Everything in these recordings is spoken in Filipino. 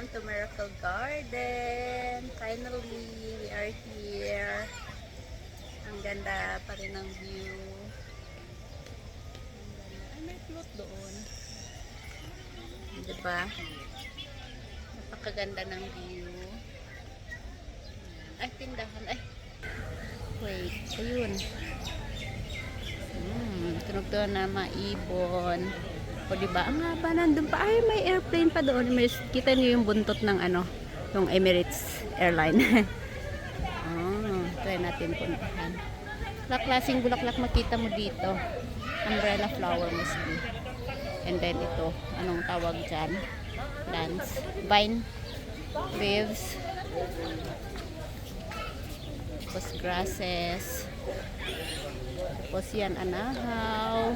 Welcome to Miracle Garden. Finally, we are here. Ang ganda pa rin ng view. Ay, may float doon. Diba? Napakaganda ng view. Ay, tindahan. Ay. Wait, ayun. Tunog doon na maibon. O diba, ang haba nandun pa. Ay, may airplane pa doon. Kita niyo yung buntot ng ano, yung Emirates Airline. Try natin puntahan. Klaseng bulaklak makita mo dito. Umbrella flower mostly. And then ito, anong tawag dyan? Lance. Vine. Leaves. Tapos grasses. Tapos yan, anahaw.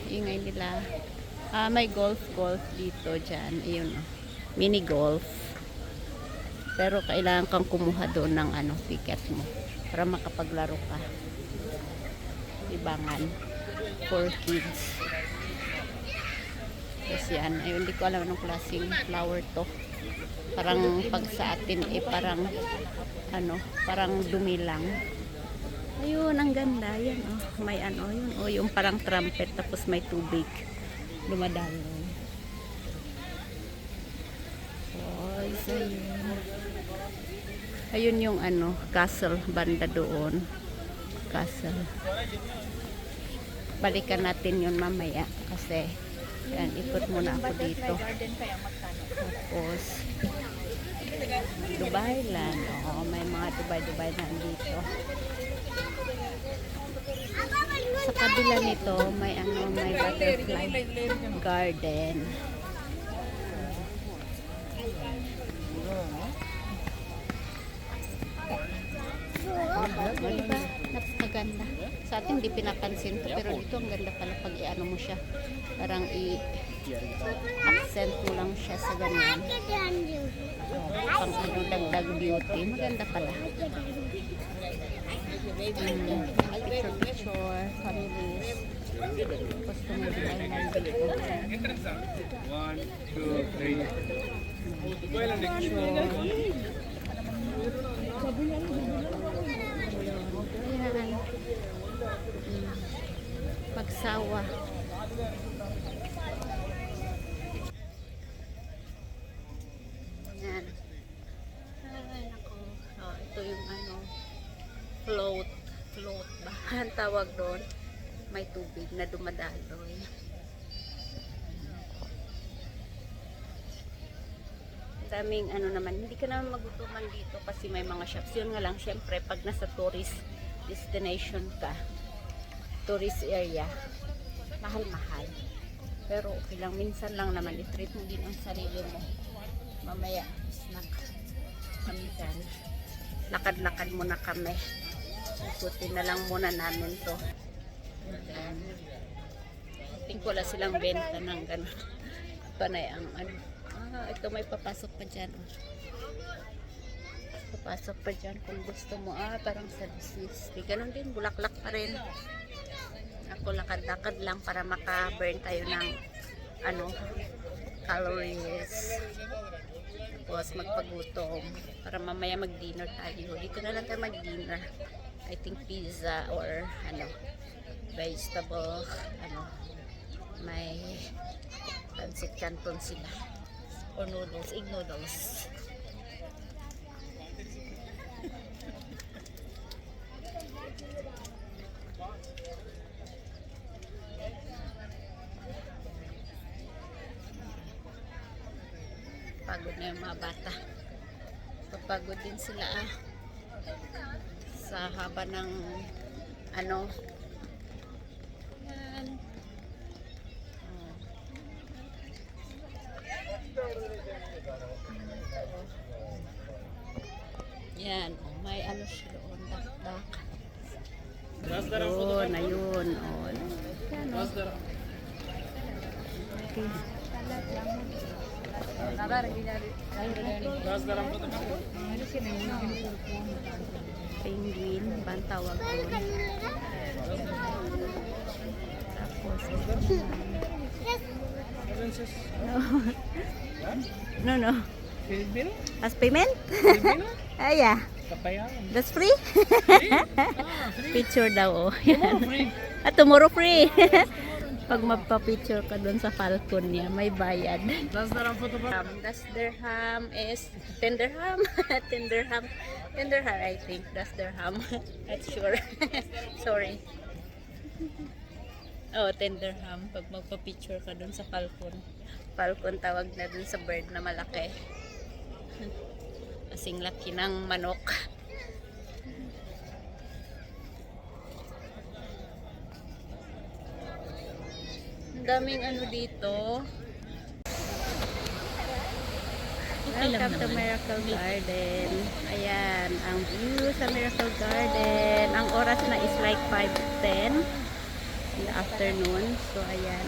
Ingay nila. May golf dito dyan. Ayun, mini golf. Pero kailangan kang kumuha doon ng ano, ticket mo para makapaglaro ka. Libangan for kids. Tapos yan, ayun, hindi ko alam anong klaseng flower to. Parang pag sa atin parang ano, parang dumi lang. Ayun, ang ganda. Yan, may ano, yun. Yung parang trumpet, tapos may tubig. Dumadaloy. So, ayun yung ano, castle, banda doon. Castle. Balikan natin yun mamaya. Kasi, yan, ikot muna ako dito. Tapos, Dubai Land. May mga Dubai land dito. Sa kabila nito, may ano, may butterfly garden. Diba? Napakaganda. Sa atin di pinapansin to, pero dito ang ganda pala pag i-ano mo siya. Parang i-accent mo lang siya sa ganyan. Pang ano, dagdag beauty. Maganda pala. Picture, families. Tapos tumulong ay nandito. 1, 2, 3. Pagsawa. Yan. Ay, nako. Ito yung ano, float ba? Ang tawag doon. May tubig na dumadaloy. Daming ano naman, hindi ka naman magutuman dito kasi may mga shops. Yun nga lang, syempre, pag nasa tourist destination ka, tourist area, mahal-mahal. Pero okay lang, minsan lang naman, i-treat mo din ang sarili mo. Mamaya, snack kami dyan. Lakad-lakad muna kami. Ikutin na lang muna namin to. And then, I think wala silang benta ng gano'n. Panay ang ano. Ito may papasok pa dyan. Papasok pa dyan kung gusto mo. Parang sa disease. Ganon din, bulaklak pa rin. Ako lakad-lakad lang para maka-burn tayo ng ano, calories. Tapos magpagutom para mamaya mag-dinner tayo. Dito na lang tayo mag-dinner. I think pizza or ano, vegetable, ano, may pancit canton sila. Or noodles, egg noodles. Pagod na yung mga bata. Papagod din sila sa haba ng ano. Yan, may ano siya doon, dakdak. Ayun, ayun. Yan, okay. Penguin, bang tawag doon. No, no. Filipino? As payment? Filipino? Ah, yeah. Kapayan. That's free? Free. Picture daw, oh. Tomorrow free. At tomorrow free. Pag magpa-picture ka doon sa Falcon niya, may bayad. That's the photo ba? Das dirham is 10 dirham. 10 dirham. 10 dirham, I think. Das dirham. Not sure. Sorry. Oh, 10 dirham. Pag magpa-picture ka doon sa Falcon. Falcon tawag na doon sa bird na malaki. Kasing laki ng manok. Ang daming ano dito. Welcome to Miracle Garden. Ayan, ang view sa Miracle Garden. Ang oras na is like 5:10 in the afternoon. So, ayan.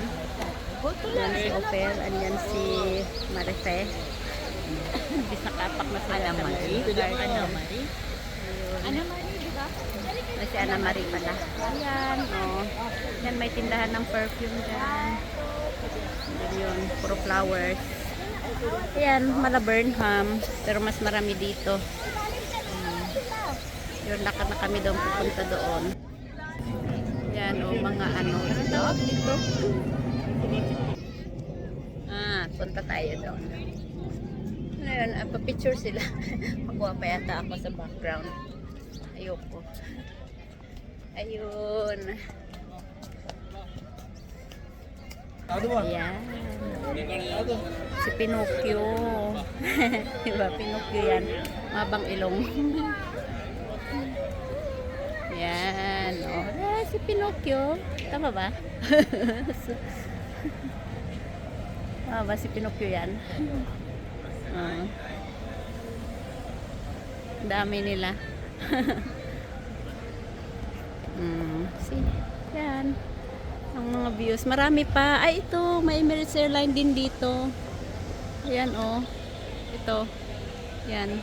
Ayan si Opel, ayan si Marife. Bisa kapak na sila sa Miracle Garden. Ayun. Ay, si Ana Marie pala. Ayan, oh. Yan, may tindahan ng perfume dyan. Yan yun, puro flowers. Ayan, mala Burnham. Pero mas marami dito. Yun, lakad na kami doon, pupunta doon. Yan, oh, mga ano. Dito. Ah, punta tayo doon. Ayun, pa-picture sila. Makuha pa yata ako sa background. Ayoko. Ayun. Ayan. Si Pinocchio. Diba? Pinocchio yan. Mabang ilong. Yan. Oh. Ah, si Pinocchio. Tama ba? Tama ba si Pinocchio yan? Oh. Dami nila. See? Yan. Ang mga views. Marami pa. Ay, ito. May Emirates Airline din dito. Ayan, oh. Ito. Yan.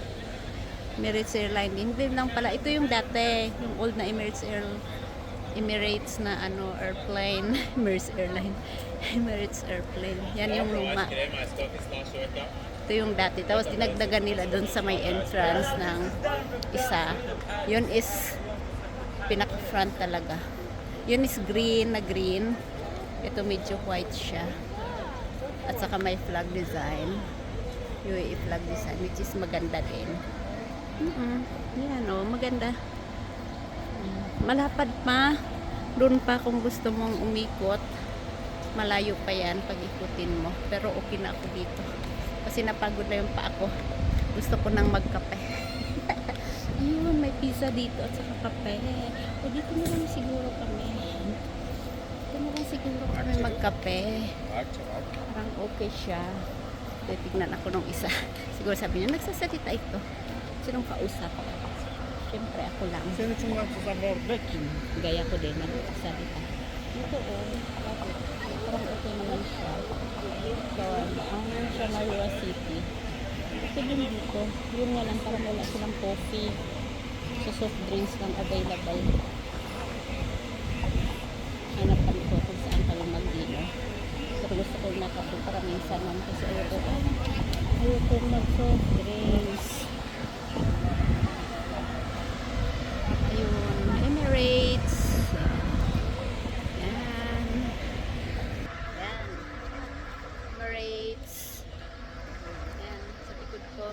Emirates Airline din. Hindi lang pala. Ito yung dati. Yung old na Emirates na ano, airplane. Emirates Airline. Emirates Airplane. Yan yung luma. Ito yung dati. Tapos dinagdagan nila doon sa may entrance ng isa. Yun is pinaka-front talaga. Yun is green na green. Ito medyo white siya. At saka may flag design. UAE flag design, which is maganda din. Yan o, maganda. Malapad pa. Doon pa kung gusto mong umikot. Malayo pa yan pag ikutin mo. Pero okay na ako dito. Kasi napagod na yung pa ako. Gusto ko nang magkape. Ayun, may pizza dito at saka kape. O dito na lang siguro kami. Dito na lang siguro kami magkape. Parang okay siya. Titignan ako nung isa. Siguro sabi niya, nagsasalita ito. Sinong kausap? Siyempre ako lang. Sino yung mga Gaya ko din, nagsasalita. Dito parang okay naman siya. So, ang siya Marua City. Ito din dito. Yun nga lang, parang wala silang coffee. So, soft drinks lang available. Hanapan ko kung saan kami mag-dinner. Pero gusto ko nakapunta para minsan lang kasi ayoko mag-soft drinks. Ayun, Emirates. Yan. Yan. Emirates. Yan, sa likod ko.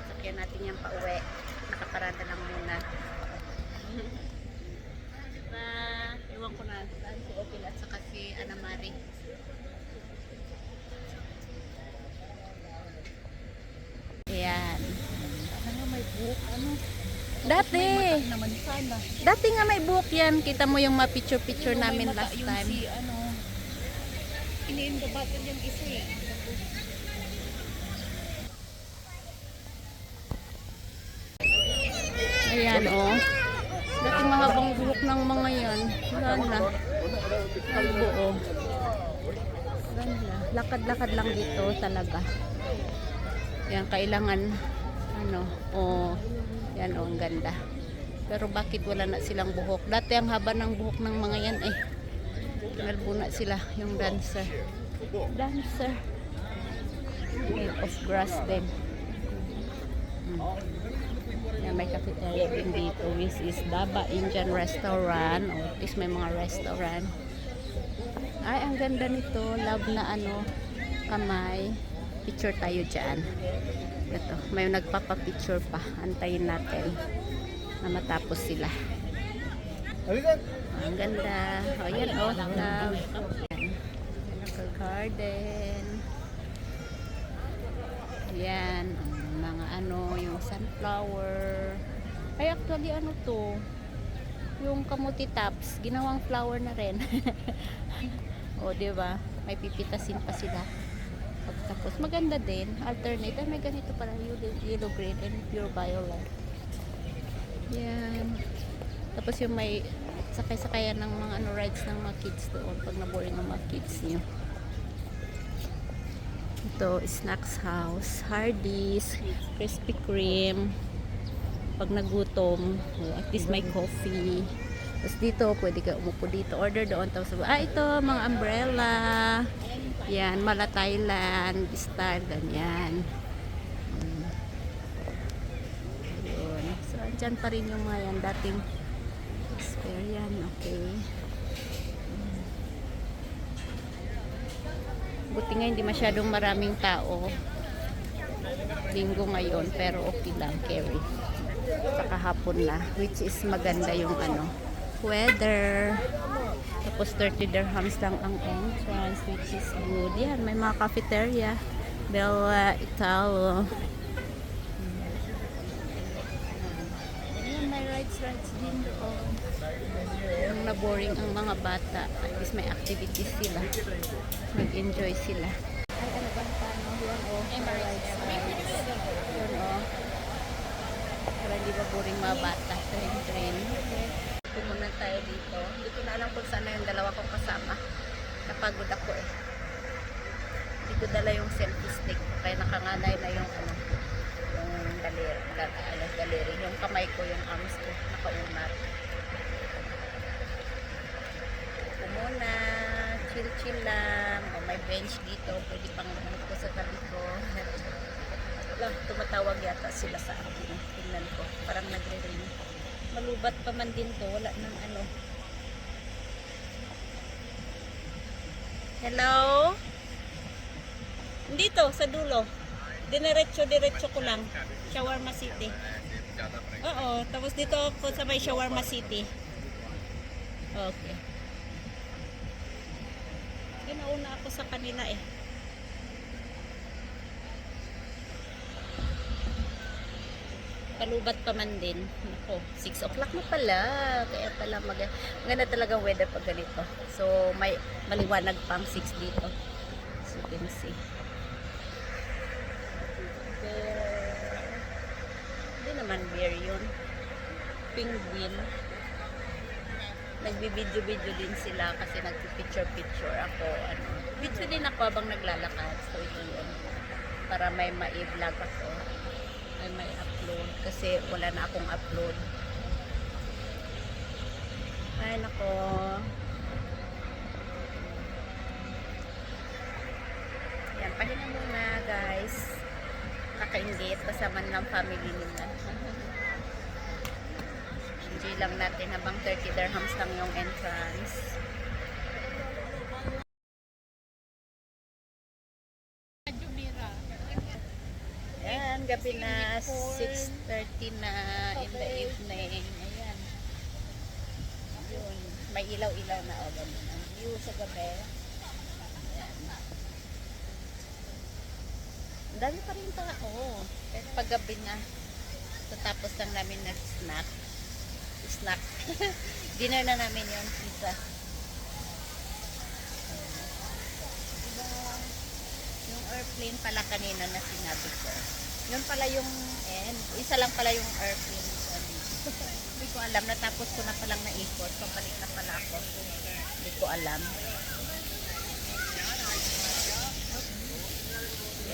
Sakyan natin yan pa uwi. Nakaparada lang muna. Iwan ko na saan si Opil at saka si Ana Marie. Ayan. Ano may buhok, ano? Dati. Naman sana. Dati nga may buhok yan. Kita mo yung ma-picture-picture namin last yung time. si, ano, iniindabatan yung isa eh. Ayan, oh. Dati mahabang buhok ng mga yan. Wala na. Kalbo, oh. Ganda. Lakad-lakad lang dito talaga. Yan, kailangan, ano, oh. Yan, oh, ang ganda. Pero bakit wala na silang buhok? Dati ang haba ng buhok ng mga yan eh. Nalbo na sila yung dancer. Dancer. Made of grass din. Yan, may cafeteria din dito, which is Daba Indian Restaurant. O, at least may mga restaurant. Ay, ang ganda nito. Love na ano, kamay. Picture tayo dyan. Ito, may nagpapapicture pa. Antayin natin na matapos sila. Ang ganda. O, yan o. Love. Yan. Garden. Yan. Mga ano, yung sunflower. Ay, actually, ano to? Yung kamuti tops. Ginawang flower na rin. O, diba? May pipitasin pa sila. Pagtapos, maganda din. Alternate. Ay, may ganito pala. Yellow green and pure violet. Yan. Tapos yung may sakay-sakayan ng mga ano, rides ng mga kids doon. Pag naboring ng mga kids nyo. Ito, Snacks House. Hardee's. Krispy Kreme. Pag nagutom, at least may coffee. Tapos dito, pwede ka umupo dito. Order doon. Tapos, ito, mga umbrella. Yan, Mala Thailand style, ganyan. Yun. So, andyan pa rin yung mga yan. Dating square yan. Okay. Buti nga hindi masyadong maraming tao. Linggo ngayon, pero okay lang, carry. Saka hapon na, which is maganda yung ano, weather. Tapos 30 dirhams lang ang entrance, which is good. Yan, may mga cafeteria. Bella Italo. Yan, may rides din doon. Yung na-boring ang mga bata, at least may activities sila. Mag-enjoy sila. Ay, ano ba paano? Yan o. Yan o. Para hindi ba boring mga bata. Train. Pumunta tayo dito. Hindi ko na alam kung saan na yung dalawa kong kasama. Napagod ako eh. Hindi ko dala yung selfie stick. Kaya nakanganay na yung ano, yung galeri. Yung kamay ko, yung arms ko, nakaunat. Muna, chill lang. O, may bench dito. Pwede pang umupo sa tabi ko. Lang, tumatawag yata sila sa akin. Tingnan ko. Parang nagre-ring. Malubat pa man din to. Wala nang ano. Hello? Dito, sa dulo. Diretso ko lang. Shawarma City. Oo, tapos dito ako sa may Shawarma City. Okay. Nauna ako sa kanila eh. Palubat pa man din. Ako, 6 o'clock na pala. Kaya pala maganda talaga weather pag ganito. So, may maliwanag pang 6 dito. So, you can see. Hindi naman bear yun. Penguin. Nagbibidyo-video din sila kasi nagpipicture-picture ako. Ano. Video din ako habang naglalakad. So, ito yun. Para may ma-vlog ako. Ay, may upload. Kasi wala na akong upload. Ay, nako. Yan, pahinga muna, guys. Kakaingit. Kasama ng family nila. Enjoy lang natin habang 30 dirhams lang yung entrance. Ayan, gabi na 6:30 na in the evening. Ayan. Yun. May ilaw-ilaw na o ganun ang view sa gabi. Ayan. Ang dami pa rin tao. Pero pag gabi na, tapos lang namin nag-snack. Dinner na namin yung pizza. Yung airplane pala kanina na sinabi ko. Yun pala yung isa lang pala yung airplane. Hindi ko alam. Natapos ko na palang naikot. Pabalik na pala ako. Hindi ko alam.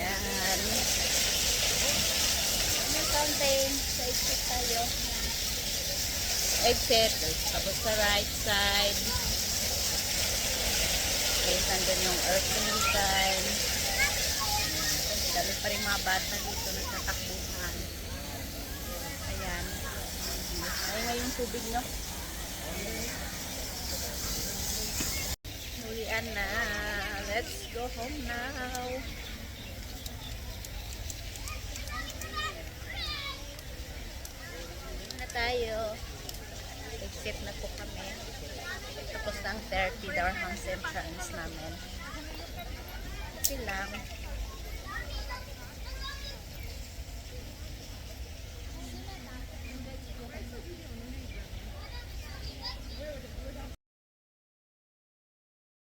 Yan. May fountain. Sa ikot tayo. exit. Tapos sa right side. Ayun, nandun yung earthly sign. Dami pa rin mga bata dito nagtatakbuhan. Ayan. Ay, ngayong tubig, no? Ulian na. Let's go home now. Na tayo. Exit na po kami. Tapos na ang 30 dirhams entrance namin. Okay lang.